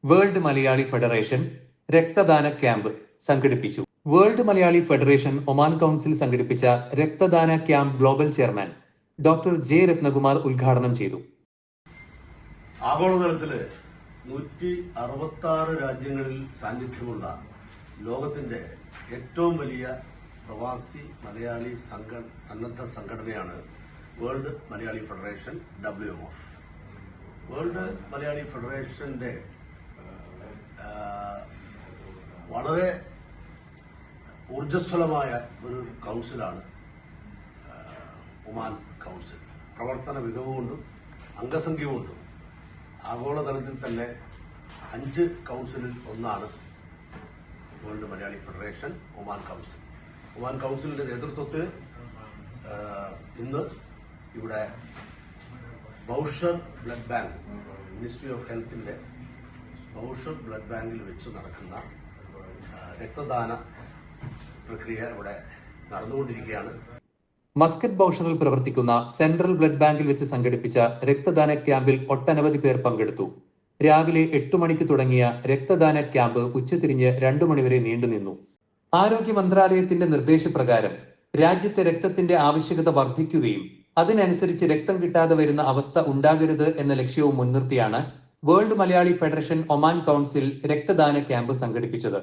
World Malayali federation രക്തദാന camp സംഘടിപ്പിച്ചു. World Malayali federation Oman council സംഘടിപ്പിച്ച രക്തദാന camp global chairman doctor J Ratnakumar ഉദ്ഘാടനം ചെയ്തു. ആഗോളതലത്തില് 166 രാജ്യങ്ങളിൽ സാന്നിധ്യമുള്ള ലോകത്തിന്റെ ഏറ്റവും വലിയ പ്രവാസി മലയാളി സന്നദ്ധ സംഘടനയാണ് world Malayali federation WMF. World Malayali ഫെഡറേഷന്റെ വളരെ ഊർജ്ജസ്വലമായ ഒരു കൗൺസിലാണ് ഒമാൻ കൗൺസിൽ. പ്രവർത്തന മികവ് കൊണ്ടും അംഗസംഖ്യ കൊണ്ടും ആഗോളതലത്തിൽ തന്നെ 5 കൗൺസിലിൽ ഒന്നാണ് world Malayali federation Oman council. Oman കൗൺസിലിന്റെ നേതൃത്വത്തിൽ ഇന്ന് ഇവിടെ Bausher blood bank, ministry of ഹെൽത്തിന്റെ ബൗഷർ ബ്ലഡ് ബാങ്കിൽ വെച്ച് നടക്കുന്ന രക്തദാന പ്രക്രിയ ഇവിടെ നടന്നുകൊണ്ടിരിക്കുകയാണ്. മസ്കറ്റ് ബൗഷറിൽ പ്രവർത്തിക്കുന്ന സെൻട്രൽ ബ്ലഡ് ബാങ്കിൽ വെച്ച് സംഘടിപ്പിച്ച രക്തദാന ക്യാമ്പിൽ ഒട്ടനവധി പേർ പങ്കെടുത്തു. രാവിലെ 8 മണിക്ക് തുടങ്ങിയ രക്തദാന ക്യാമ്പ് ഉച്ചതിരിഞ്ഞ് 2 മണിവരെ നീണ്ടുനിന്നു. ആരോഗ്യ മന്ത്രാലയത്തിന്റെ നിർദ്ദേശപ്രകാരം രാജ്യത്തെ രക്തത്തിന്റെ ആവശ്യകത വർദ്ധിക്കുകയും അതിനനുസരിച്ച് രക്തം കിട്ടാതെ വരുന്ന അവസ്ഥ ഉണ്ടാകരുത് എന്ന ലക്ഷ്യവും മുൻനിർത്തിയാണ് world Malayali federation Oman council രക്തദാന ക്യാമ്പ് സംഘടിപ്പിച്ചത്.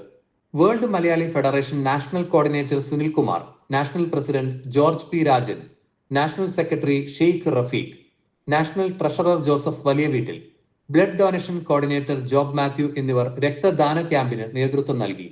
World Malayali federation national coordinator Sunil Kumar, national president George P Rajan, national secretary Sheikh Rafeeq, national treasurer Joseph Valiyaveettil, blood donation coordinator Job Mathew എന്നിവർ രക്തദാന ക്യാമ്പിന് നേതൃത്വം നൽകി.